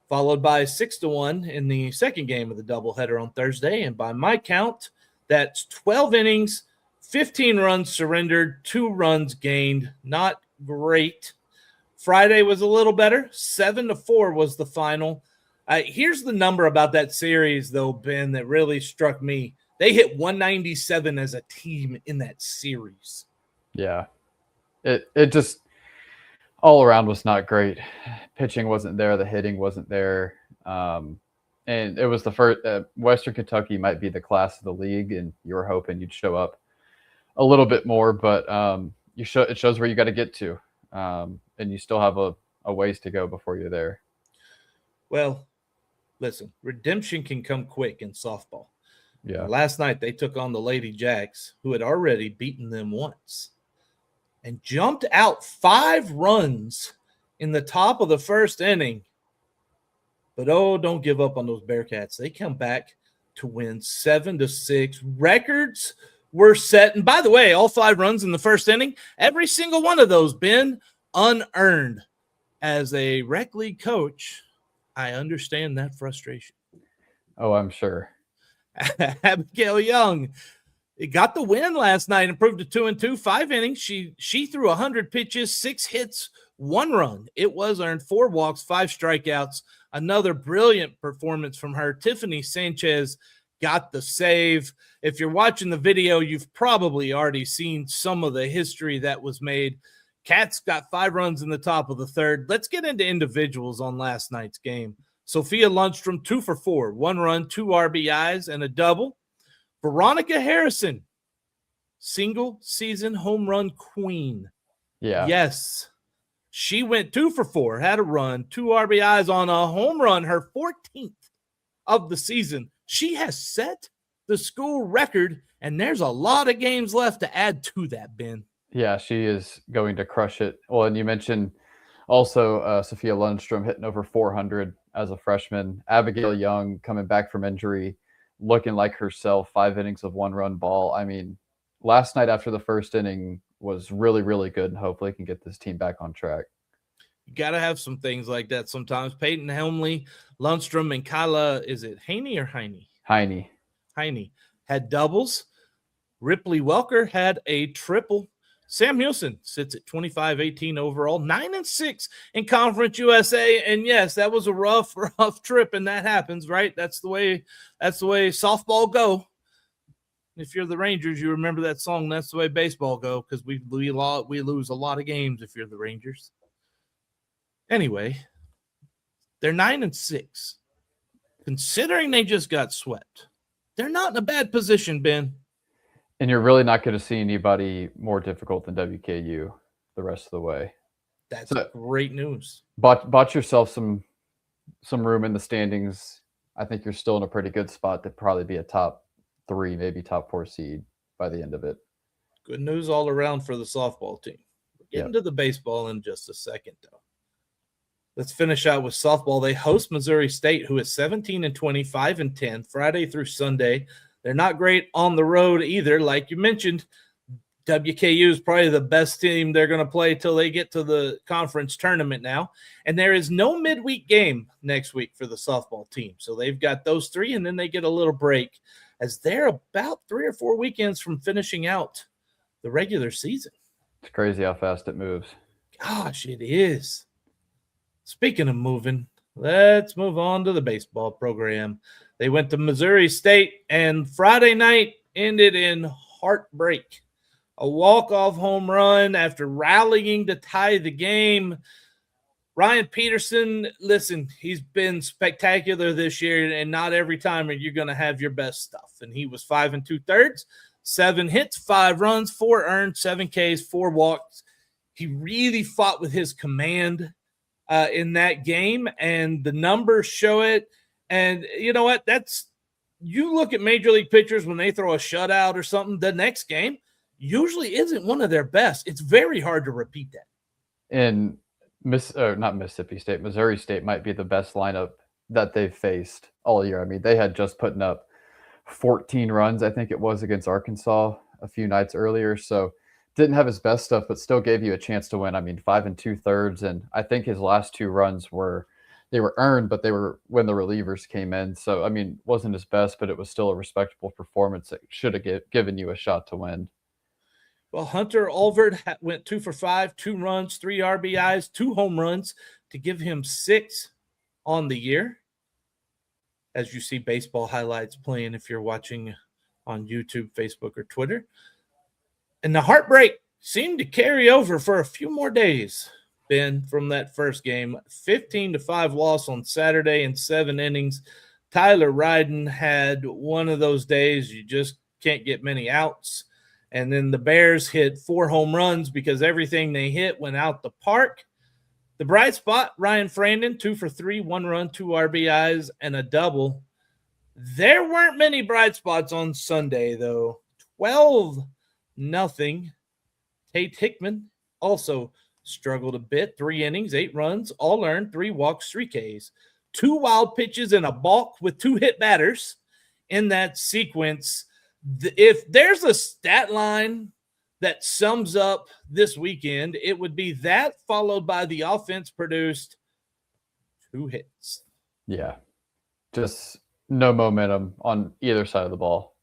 A: followed by 6-1 in the second game of the doubleheader on Thursday. And by my count, that's 12 innings, 15 runs surrendered, 2 runs gained. Not great. Friday was a little better. 7-4 was the final. Here's the number about that series, though, Ben, that really struck me. They hit 197 as a team in that series.
B: Yeah. It just all around was not great. Pitching wasn't there. The hitting wasn't there. And it was the first Western Kentucky might be the class of the league, and you were hoping you'd show up a little bit more, but it shows where you got to get to. And you still have a ways to go before you're there.
A: Well, listen, redemption can come quick in softball.
B: Yeah.
A: Last night they took on the Lady Jacks, who had already beaten them once, and jumped out 5 runs in the top of the first inning. But don't give up on those Bearcats. They come back to win 7-6. Records were set. And by the way, all 5 runs in the first inning, every single one of those, Ben, unearned. As a rec league coach, I understand that frustration.
B: Oh, I'm sure.
A: Abigail Young It got the win last night, improved to 2-2, 5 innings. She threw 100 pitches, 6 hits, 1 run. It was earned, 4 walks, 5 strikeouts. Another brilliant performance from her. Tiffany Sanchez got the save. If you're watching the video, you've probably already seen some of the history that was made. Cats got 5 runs in the top of the third. Let's get into individuals on last night's game. Sophia Lundstrom, 2 for 4, 1 run, 2 RBIs, and a double. Veronica Harrison, single season home run queen.
B: Yeah.
A: Yes. She went 2 for 4, had a run, 2 RBIs on a home run, her 14th of the season. She has set the school record, and there's a lot of games left to add to that, Ben.
B: Yeah, she is going to crush it. Well, and you mentioned also Sophia Lundstrom hitting over 400 as a freshman. Abigail Young coming back from injury, looking like herself, 5 innings of 1-run ball. I mean, last night after the first inning was really, really good, and hopefully can get this team back on track.
A: You got to have some things like that sometimes. Peyton Helmley, Lundstrom, and Kyla, is it Haney or Heine? Heine had doubles. Ripley Welker had a triple. Sam Houston sits at 25-18 overall, 9-6 in Conference USA. And yes, that was a rough trip, and that happens, right? That's the way softball go. If you're the Rangers, you remember that song, That's the Way Baseball Go, because we lose a lot of games if you're the Rangers. Anyway, they're 9-6. Considering they just got swept, they're not in a bad position, Ben.
B: And you're really not going to see anybody more difficult than WKU the rest of the way.
A: That's great news.
B: Bought yourself some room in the standings. I think you're still in a pretty good spot to probably be a top 3, maybe top 4 seed by the end of it.
A: Good news all around for the softball team. We're getting to the baseball in just a second, though. Let's finish out with softball. They host Missouri State, who is 17-20, 5-10, Friday through Sunday. They're not great on the road either. Like you mentioned, WKU is probably the best team they're going to play till they get to the conference tournament now. And there is no midweek game next week for the softball team. So they've got those 3, and then they get a little break as they're about 3 or 4 weekends from finishing out the regular season.
B: It's crazy how fast it moves.
A: Gosh, it is. Speaking of moving, let's move on to the baseball program. They went to Missouri State, and Friday night ended in heartbreak. A walk-off home run after rallying to tie the game. Ryan Peterson, listen, he's been spectacular this year, and not every time are you going to have your best stuff. And he was 5 2/3, 7 hits, 5 runs, 4 earned, 7 Ks, 4 walks. He really fought with his command in that game, and the numbers show it. And you know what? You look at major league pitchers when they throw a shutout or something, the next game usually isn't one of their best. It's very hard to repeat that.
B: And not Mississippi State, Missouri State might be the best lineup that they've faced all year. I mean, they had just putting up 14 runs, I think it was, against Arkansas a few nights earlier. So didn't have his best stuff, but still gave you a chance to win. I mean, 5 2/3, and I think his last 2 runs were earned, but they were when the relievers came in. So, I mean, wasn't his best, but it was still a respectable performance that should have given you a shot to win.
A: Well, Hunter Olvert went 2 for 5, 2 runs, 3 RBIs, 2 home runs to give him 6 on the year. As you see baseball highlights playing if you're watching on YouTube, Facebook, or Twitter. And the heartbreak seemed to carry over for a few more days, Ben, from that first game. 15-5 loss on Saturday in 7 innings. Tyler Ryden had one of those days you just can't get many outs. And then the Bears hit 4 home runs because everything they hit went out the park. The bright spot, Ryan Frandon, 2 for 3, 1 run, 2 RBIs, and a double. There weren't many bright spots on Sunday, though. 12-0. Tate Hickman also struggled a bit. 3 innings, 8 runs, all earned, 3 walks, 3 Ks. 2 wild pitches and a balk with 2 hit batters in that sequence. If there's a stat line that sums up this weekend, it would be that followed by the offense produced 2 hits.
B: Yeah, just no momentum on either side of the ball.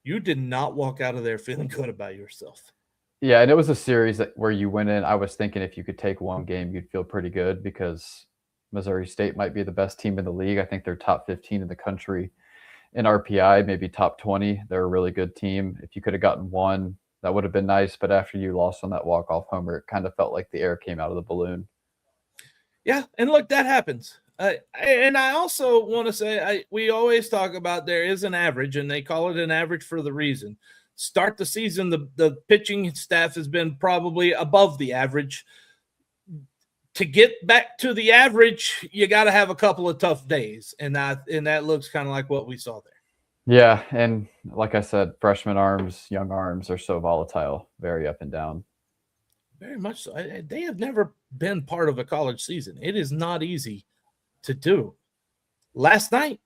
A: you did not walk out of there feeling good about yourself.
B: Yeah, and it was a series where you went in. I was thinking if you could take one game, you'd feel pretty good because Missouri State might be the best team in the league. I think they're top 15 in the country in RPI, maybe top 20. They're a really good team. If you could have gotten one, that would have been nice. But after you lost on that walk-off homer, it kind of felt like the air came out of the balloon.
A: Yeah, and look, that happens. And I also want to say, we always talk about there is an average, and they call it an average for the reason. Start the season, the pitching staff has been probably above the average. To get back to the average, you got to have a couple of tough days, and that looks kind of like what we saw there.
B: Yeah, and like I said, freshman arms, young arms are so volatile, very up and down.
A: Very much so. They have never been part of a college season. It is not easy to do. Last night,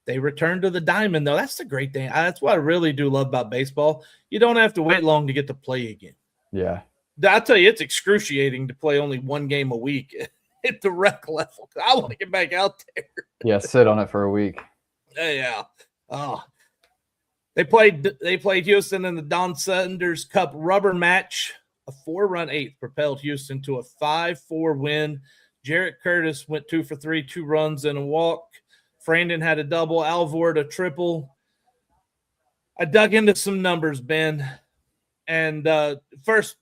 A: they returned to the diamond, though. That's the great thing. That's what I really do love about baseball. You don't have to wait long to get to play again.
B: Yeah.
A: I'll tell you, it's excruciating to play only one game a week at the rec level. I want to get back out there.
B: Yeah, sit on it for a week.
A: Yeah. Oh. They played Houston in the Don Sanders Cup rubber match. A 4-run eighth propelled Houston to a 5-4 win. Jarrett Curtis went 2 for 3, 2 runs and a walk. Frandon had a double. Alvord a triple. I dug into some numbers, Ben. And first,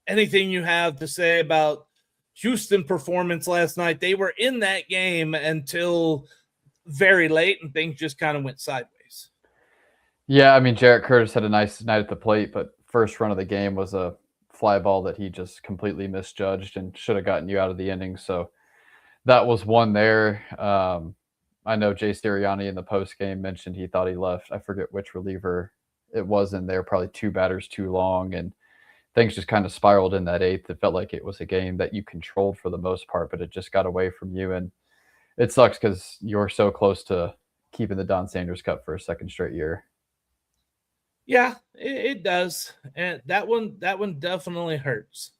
A: anything you have to say about Houston performance last night? They were in that game until very late, and things just kind of went sideways.
B: Yeah, I mean, Jarrett Curtis had a nice night at the plate, but first run of the game was a fly ball that he just completely misjudged and should have gotten you out of the inning. So that was one there. I know Jay Sirianni in the post game mentioned he thought he left. I forget which reliever it was in there, probably 2 batters too long, and things just kind of spiraled in that eighth. It felt like it was a game that you controlled for the most part, but it just got away from you. And it sucks because you're so close to keeping the Don Sanders Cup for a second straight year.
A: Yeah, it does. And that one definitely hurts.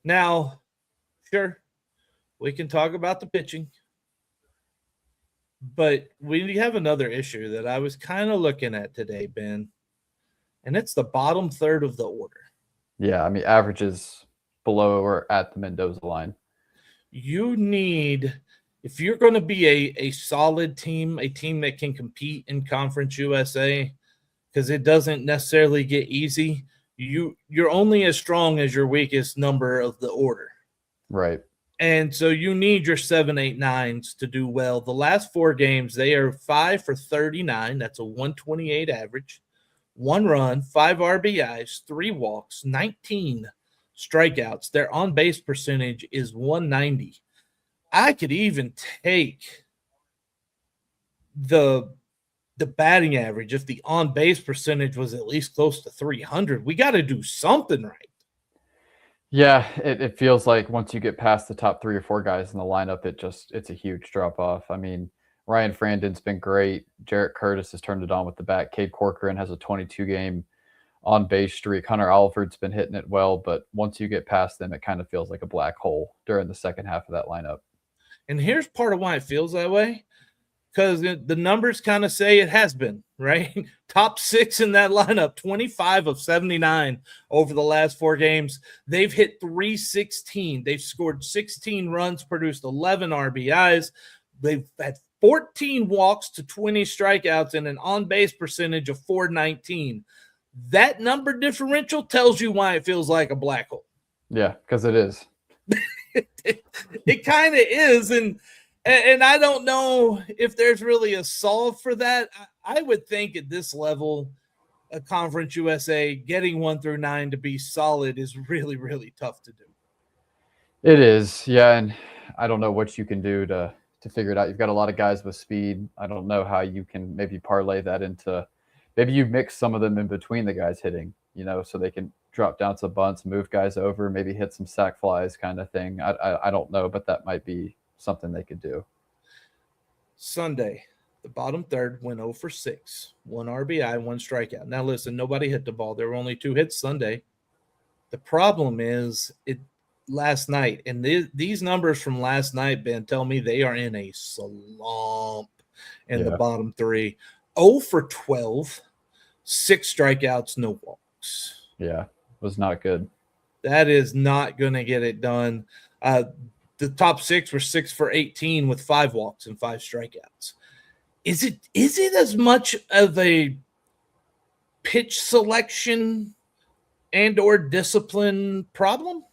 A: Now, sure, we can talk about the pitching, but we have another issue that I was kind of looking at today, Ben, and it's the bottom third of the order.
B: Yeah, I mean, averages below or at the Mendoza line.
A: You need, if you're going to be a solid team, a team that can compete in Conference USA, because it doesn't necessarily get easy, you're only as strong as your weakest number of the order.
B: Right.
A: And so you need your 7, 8, 9s to do well. The last 4 games, they are 5 for 39. That's a 128 average. 1 run, 5 RBIs, 3 walks, 19 strikeouts. Their on-base percentage is 190. I could even take the batting average if the on-base percentage was at least close to 300. We got to do something right.
B: Yeah, it feels like once you get past the top 3 or 4 guys in the lineup, it's a huge drop off. I mean, Ryan Frandon's been great. Jarrett Curtis has turned it on with the bat. Cade Corcoran has a 22-game on-base streak. Hunter Alford's been hitting it well, but once you get past them, it kind of feels like a black hole during the second half of that lineup.
A: And here's part of why it feels that way, because the numbers kind of say it has been, right? Top 6 in that lineup, 25 of 79 over the last 4 games. They've hit .316. They've scored 16 runs, produced 11 RBIs. They've had 14 walks to 20 strikeouts and an on-base percentage of .419. That number differential tells you why it feels like a black hole.
B: Yeah, because it is.
A: It kind of is, and I don't know if there's really a solve for that. I would think at this level, a Conference USA getting 1 through 9 to be solid is really, really tough to do.
B: It is, yeah, and I don't know what you can do to figure it out. You've got a lot of guys with speed. I don't know how you can maybe parlay that into maybe you mix some of them in between the guys hitting, so they can drop down some bunts, move guys over, maybe hit some sack flies kind of thing. I don't know, but that might be something they could do.
A: Sunday, the bottom third went 0 for 6, 1 RBI, 1 strikeout. Now listen, nobody hit the ball. There were only 2 hits Sunday. The problem is last night, and these numbers from last night, Ben, tell me they are in a slump in the bottom 3. 0 for 12, 6 strikeouts, no walks.
B: Yeah, was not good.
A: That is not going to get it done. The top 6 were 6 for 18 with 5 walks and 5 strikeouts. Is it as much of a pitch selection and or discipline problem?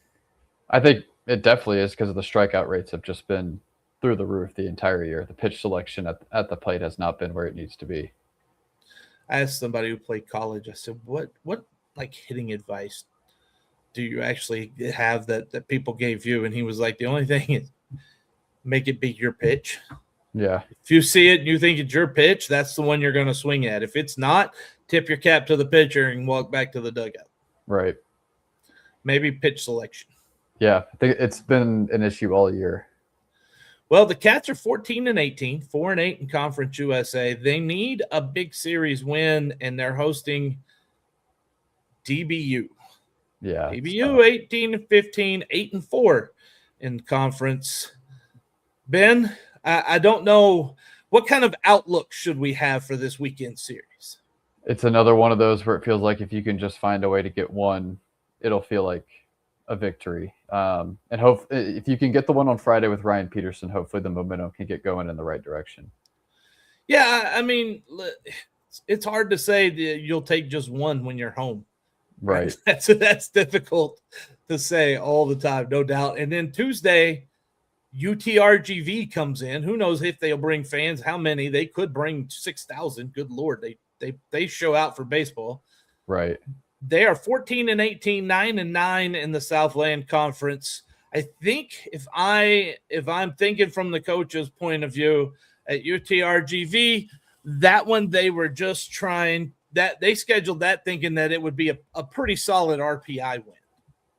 B: I think it definitely is because of the strikeout rates have just been through the roof the entire year. The pitch selection at the plate has not been where it needs to be.
A: I asked somebody who played college, I said, what like hitting advice do you actually have that people gave you? And he was like, the only thing is make it be your pitch.
B: Yeah.
A: If you see it and you think it's your pitch, that's the one you're going to swing at. If it's not, tip your cap to the pitcher and walk back to the dugout.
B: Right.
A: Maybe pitch selection.
B: Yeah, I think it's been an issue all year.
A: Well, the Cats are 14-18, 4-8 in Conference USA. They need a big series win, and they're hosting DBU.
B: Yeah.
A: DBU 18-15, 8-4 in conference. Ben, I don't know what kind of outlook should we have for this weekend series.
B: It's another one of those where it feels like if you can just find a way to get one, it'll feel like a victory. And hope if you can get the one on Friday with Ryan Peterson, hopefully the momentum can get going in the right direction.
A: Yeah, I mean, it's hard to say that you'll take just one when you're home.
B: Right.
A: That's difficult to say all the time, no doubt. And then Tuesday, UTRGV comes in. Who knows if they'll bring fans? How many? They could bring 6,000. Good Lord, they show out for baseball.
B: Right.
A: They are 14-18, 9-9 in the Southland Conference. I think if I'm thinking from the coach's point of view at UTRGV, that one they were just trying that they scheduled that thinking that it would be a pretty solid RPI win.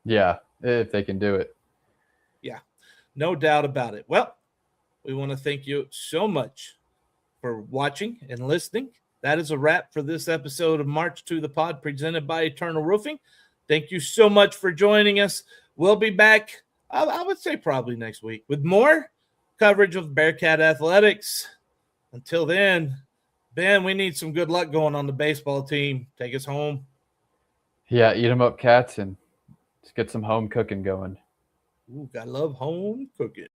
B: Yeah, if they can do it.
A: Yeah, no doubt about it. Well, we want to thank you so much for watching and listening. That is a wrap for this episode of March to the Pod presented by Eternal Roofing. Thank you so much for joining us. We'll be back, I would say probably next week, with more coverage of Bearcat athletics. Until then, Ben, we need some good luck going on the baseball team. Take us home.
B: Yeah, eat them up, Cats, and let's get some home cooking going.
A: Ooh, I love home cooking.